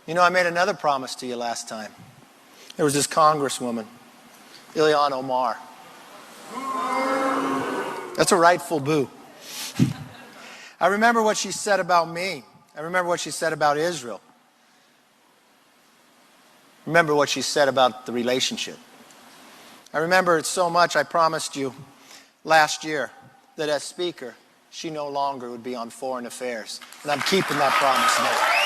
You know, I made another promise to you last time. There was this congresswoman, Ilhan Omar. That's a rightful boo. I remember what she said about me. I remember what she said about Israel. Remember what she said about the relationship. I remember it so much, I promised you last year that as Speaker, she no longer would be on foreign affairs. And I'm keeping that promise now.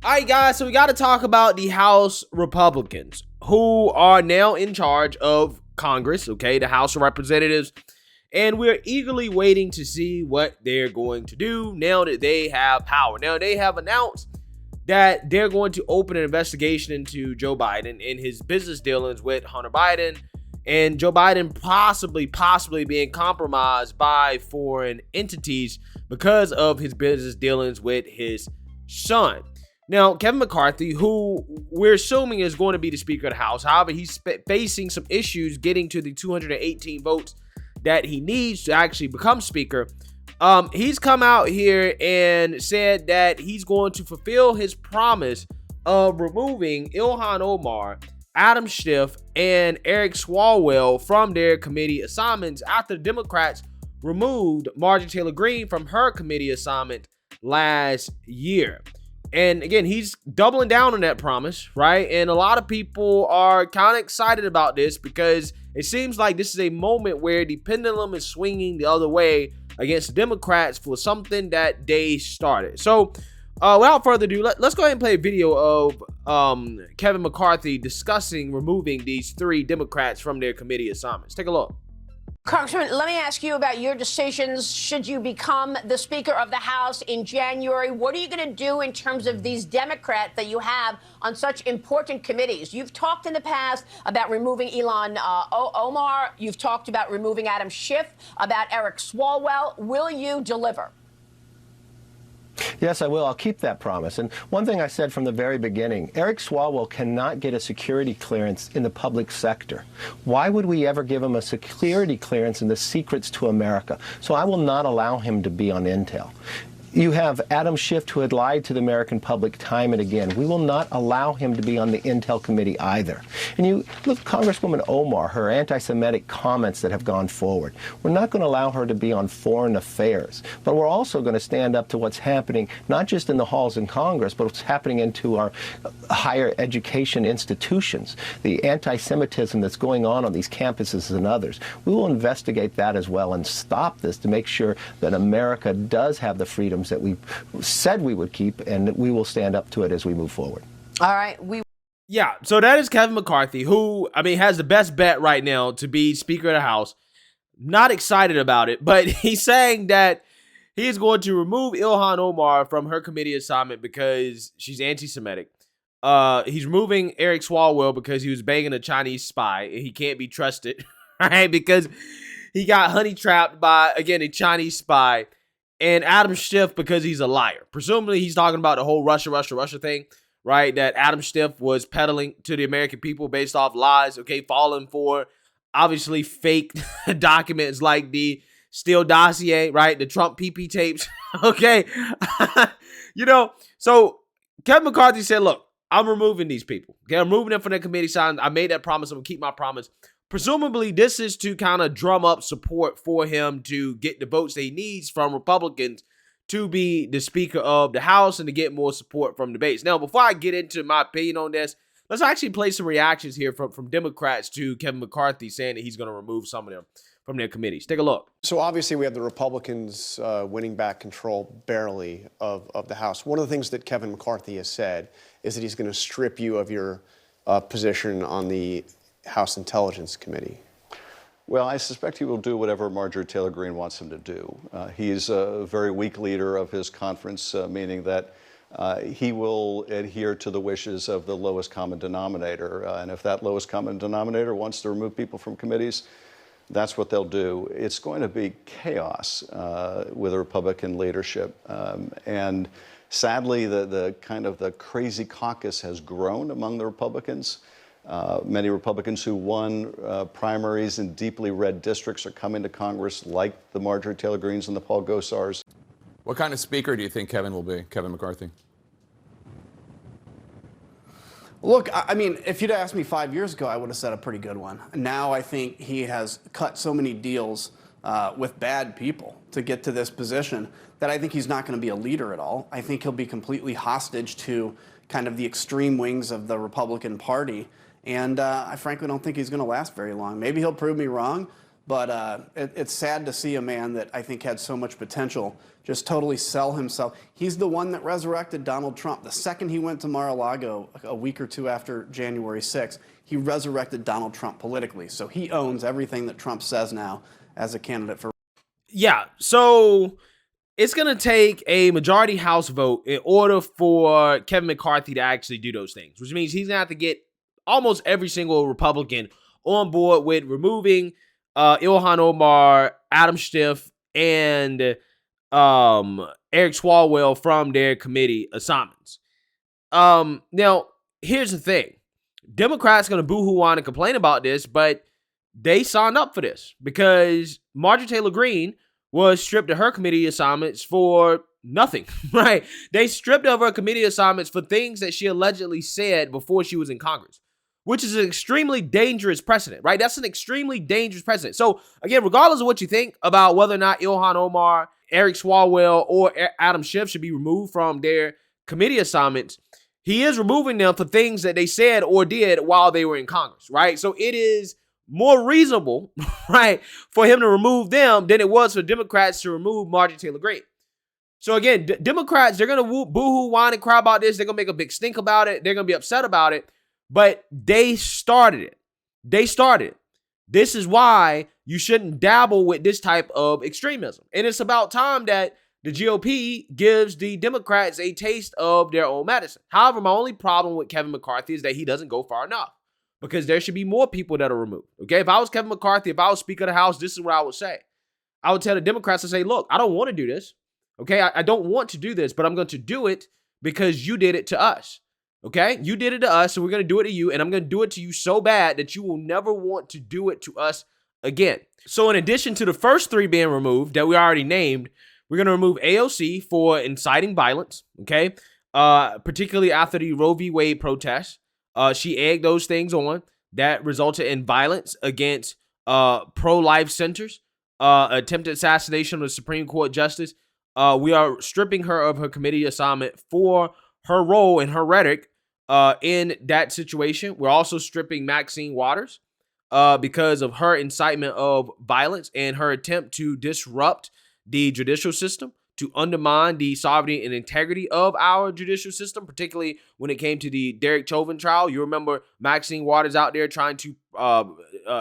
All right, guys, so we got to talk about the House Republicans who are now in charge of Congress, okay, the House of Representatives, and we're eagerly waiting to see what they're going to do now that they have power. Now, they have announced that they're going to open an investigation into Joe Biden and his business dealings with Hunter Biden, and Joe Biden possibly being compromised by foreign entities because of his business dealings with his son. Now, Kevin McCarthy, who we're assuming is going to be the Speaker of the House, however, he's facing some issues getting to the 218 votes that he needs to actually become Speaker. He's come out here and said that he's going to fulfill his promise of removing Ilhan Omar, Adam Schiff, and Eric Swalwell from their committee assignments after the Democrats removed Marjorie Taylor Greene from her committee assignment last year. And again, he's doubling down on that promise, right? And a lot of people are kind of excited about this because it seems like this is a moment where the pendulum is swinging the other way against the Democrats for something that they started. So without further ado, let's go ahead and play a video of Kevin McCarthy discussing removing these 3 Democrats from their committee assignments. Take a look. Congressman, let me ask you about your decisions. Should you become the Speaker of the House in January, what are you going to do in terms of these Democrats that you have on such important committees? You've talked in the past about removing Ilhan Omar. You've talked about removing Adam Schiff, about Eric Swalwell. Will you deliver? Yes, I will. I'll keep that promise. And one thing I said from the very beginning, Eric Swalwell cannot get a security clearance in the public sector. Why would we ever give him a security clearance in the secrets to America? So I will not allow him to be on Intel. You have Adam Schiff, who had lied to the American public time and again. We will not allow him to be on the Intel Committee either. And you look, Congresswoman Omar, her anti-Semitic comments that have gone forward. We're not going to allow her to be on foreign affairs. But we're also going to stand up to what's happening, not just in the halls in Congress, but what's happening into our higher education institutions. The anti-Semitism that's going on these campuses and others. We will investigate that as well and stop this to make sure that America does have the freedom that we said we would keep, and we will stand up to it as we move forward. All right. Yeah, so that is Kevin McCarthy, who, I mean, has the best bet right now to be Speaker of the House. Not excited about it, but he's saying that he is going to remove Ilhan Omar from her committee assignment because she's anti-Semitic. He's removing Eric Swalwell because he was banging a Chinese spy, and he can't be trusted, right? Because he got honey trapped by, again, a Chinese spy. And Adam Schiff because he's a liar. Presumably he's talking about the whole Russia thing, right? That Adam Schiff was peddling to the American people based off lies, okay, falling for obviously fake documents like the Steele dossier, right? The Trump PP tapes, okay? So Kevin McCarthy said, look, I'm removing these people, okay? I'm removing them from their committee sign. I made that promise. I'm going to keep my promise. Presumably, this is to kind of drum up support for him to get the votes that he needs from Republicans to be the Speaker of the House and to get more support from the base. Now, before I get into my opinion on this, let's actually play some reactions here from Democrats to Kevin McCarthy saying that he's going to remove some of them from their committees. Take a look. So obviously we have the Republicans winning back control barely of the House. One of the things that Kevin McCarthy has said is that he's going to strip you of your position on the House Intelligence Committee. Well, I suspect he will do whatever Marjorie Taylor Greene wants him to do. He's a very weak leader of his conference, meaning that he will adhere to the wishes of the lowest common denominator. And if that lowest common denominator wants to remove people from committees, that's what they'll do. It's going to be chaos with the Republican leadership. And sadly, the kind of the crazy caucus has grown among the Republicans. Many Republicans who won primaries in deeply red districts are coming to Congress, like the Marjorie Taylor Greenes and the Paul Gosars. What kind of speaker do you think Kevin will be, Kevin McCarthy? Look, I mean, if you'd asked me 5 years ago, I would have said a pretty good one. Now I think he has cut so many deals with bad people to get to this position that I think he's not going to be a leader at all. I think he'll be completely hostage to kind of the extreme wings of the Republican Party. And I frankly don't think he's going to last very long. Maybe he'll prove me wrong, but it's sad to see a man that I think had so much potential just totally sell himself. He's the one that resurrected Donald Trump. The second he went to Mar-a-Lago a week or two after January 6th, he resurrected Donald Trump politically. So he owns everything that Trump says now as a candidate for. Yeah, so it's going to take a majority House vote in order for Kevin McCarthy to actually do those things, which means he's going to have to get almost every single Republican on board with removing Ilhan Omar, Adam Schiff, and Eric Swalwell from their committee assignments. Now, here's the thing. Democrats going to boo-hoo on and complain about this, but they signed up for this because Marjorie Taylor Greene was stripped of her committee assignments for nothing, right? They stripped of her committee assignments for things that she allegedly said before she was in Congress, which is an extremely dangerous precedent, right? That's an extremely dangerous precedent. So again, regardless of what you think about whether or not Ilhan Omar, Eric Swalwell, or Adam Schiff should be removed from their committee assignments, he is removing them for things that they said or did while they were in Congress, right? So it is more reasonable, right, for him to remove them than it was for Democrats to remove Marjorie Taylor Greene. So again, Democrats, they're going to boo-hoo, whine, and cry about this. They're going to make a big stink about it. They're going to be upset about it. But they started it. They started it. This is why you shouldn't dabble with this type of extremism. And it's about time that the GOP gives the Democrats a taste of their own medicine. However, my only problem with Kevin McCarthy is that he doesn't go far enough, because there should be more people that are removed. Okay, if I was Kevin McCarthy, if I was Speaker of the House, this is what I would say. I would tell the Democrats to say, look, I don't want to do this. Okay, I don't want to do this, but I'm going to do it because you did it to us. Okay, you did it to us, so we're going to do it to you, and I'm going to do it to you so bad that you will never want to do it to us again. So in addition to the first three being removed that we already named, we're going to remove AOC for inciting violence, okay, particularly after the Roe v. Wade protests. She egged those things on that resulted in violence against pro-life centers, attempted assassination of the Supreme Court justice. We are stripping her of her committee assignment for her role and her rhetoric in that situation. We're also stripping Maxine Waters because of her incitement of violence and her attempt to disrupt the judicial system, to undermine the sovereignty and integrity of our judicial system, particularly when it came to the Derek Chauvin trial. You remember Maxine Waters out there trying to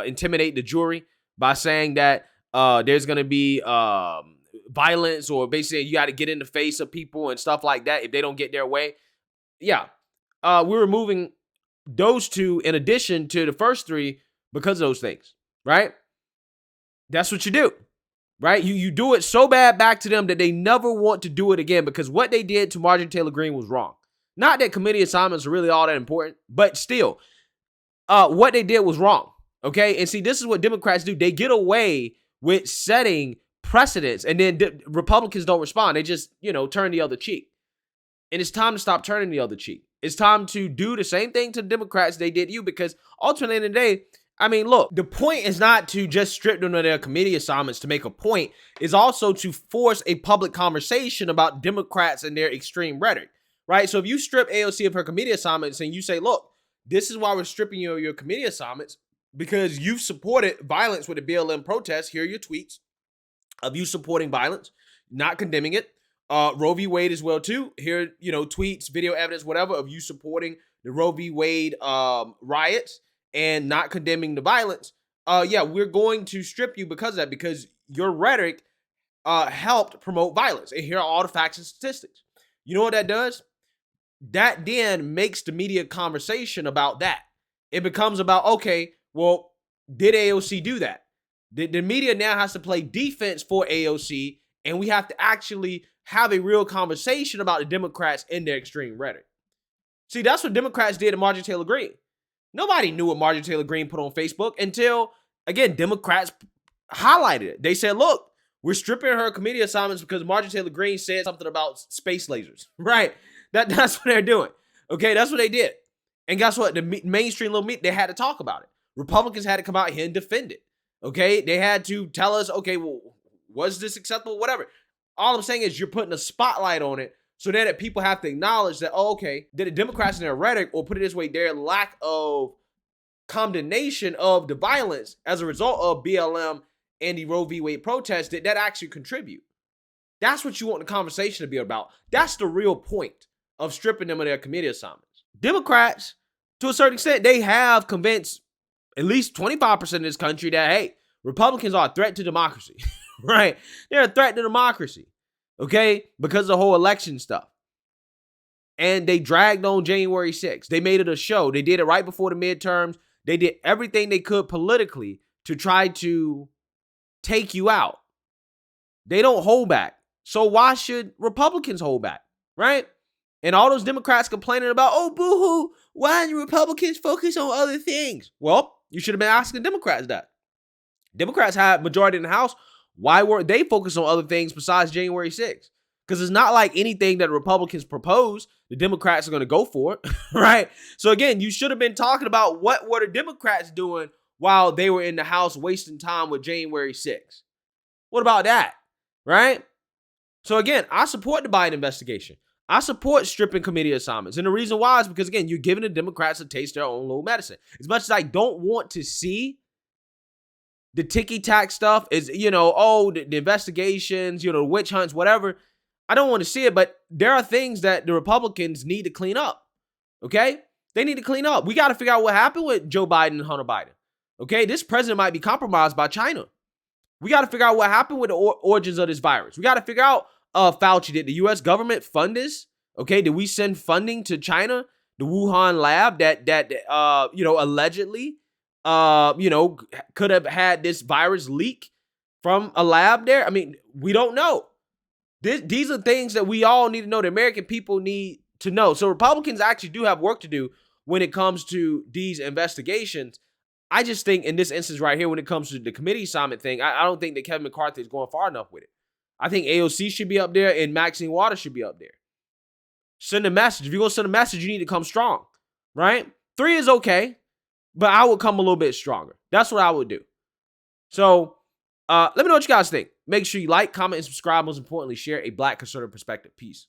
intimidate the jury by saying that there's going to be violence, or basically you got to get in the face of people and stuff like that if they don't get their way. Yeah, we're removing those two in addition to the first three because of those things, right? That's what you do. Right? You do it so bad back to them that they never want to do it again, because what they did to Marjorie Taylor Greene was wrong. Not that committee assignments are really all that important, but still, what they did was wrong. Okay? And see, this is what Democrats do. They get away with setting precedents, and then Republicans don't respond. They just, turn the other cheek. And it's time to stop turning the other cheek. It's time to do the same thing to the Democrats they did you, because ultimately in the day, I mean, look, the point is not to just strip them of their committee assignments to make a point. It's also to force a public conversation about Democrats and their extreme rhetoric, right? So if you strip AOC of her committee assignments and you say, look, this is why we're stripping you of your committee assignments, because you've supported violence with the BLM protests. Here are your tweets of you supporting violence, not condemning it. Roe v. Wade as well, too. Here, tweets, video evidence, whatever, of you supporting the Roe v. Wade riots and not condemning the violence. Yeah, we're going to strip you because of that, because your rhetoric helped promote violence. And here are all the facts and statistics. You know what that does? That then makes the media conversation about that. It becomes about, okay, well, did AOC do that? The media now has to play defense for AOC, and we have to actually have a real conversation about the Democrats and their extreme rhetoric. See, that's what Democrats did to Marjorie Taylor Greene. Nobody knew what Marjorie Taylor Greene put on Facebook until, again, Democrats highlighted it. They said, look, We're stripping her committee assignments because Marjorie Taylor Greene said something about space lasers, right? That's what they're doing. Okay, that's what they did. And guess what? The mainstream little meat, they had to talk about it. Republicans had to come out here and defend it. Okay, they had to tell us, okay, well, was this acceptable? Whatever. All I'm saying is you're putting a spotlight on it so that people have to acknowledge that, oh, okay, that the Democrats in their rhetoric, or put it this way, their lack of condemnation of the violence as a result of BLM and the Roe v. Wade protests, that actually contribute. That's what you want the conversation to be about. That's the real point of stripping them of their committee assignments. Democrats, to a certain extent, they have convinced at least 25% of this country that, hey, Republicans are a threat to democracy, right? They're a threat to democracy, okay? Because of the whole election stuff. And they dragged on January 6th. They made it a show. They did it right before the midterms. They did everything they could politically to try to take you out. They don't hold back. So why should Republicans hold back, right? And all those Democrats complaining about, oh, boo-hoo, why do Republicans focus on other things? Well, you should have been asking Democrats that. Democrats had majority in the House. Why weren't they focused on other things besides January 6th? Because it's not like anything that Republicans propose, the Democrats are going to go for it, right? So again, you should have been talking about what were the Democrats doing while they were in the House wasting time with January 6th. What about that, right? So again, I support the Biden investigation. I support stripping committee assignments. And the reason why is because, again, you're giving the Democrats a taste of their own little medicine. As much as I don't want to see the ticky-tack stuff is, the investigations, the witch hunts, whatever. I don't want to see it, but there are things that the Republicans need to clean up, okay? They need to clean up. We got to figure out what happened with Joe Biden and Hunter Biden, okay? This president might be compromised by China. We got to figure out what happened with the origins of this virus. We got to figure out, Fauci, did the U.S. government fund this? Okay, did we send funding to China, the Wuhan lab that allegedly, could have had this virus leak from a lab there? I mean, we don't know. These are things that we all need to know. The American people need to know. So Republicans actually do have work to do when it comes to these investigations. I just think in this instance right here, when it comes to the committee assignment thing, I don't think that Kevin McCarthy is going far enough with it. I think AOC should be up there and Maxine Waters should be up there. Send a message. If you're going to send a message, you need to come strong, right? 3 is okay, but I would come a little bit stronger. That's what I would do. So let me know what you guys think. Make sure you like, comment, and subscribe. Most importantly, share a Black conservative perspective. Peace.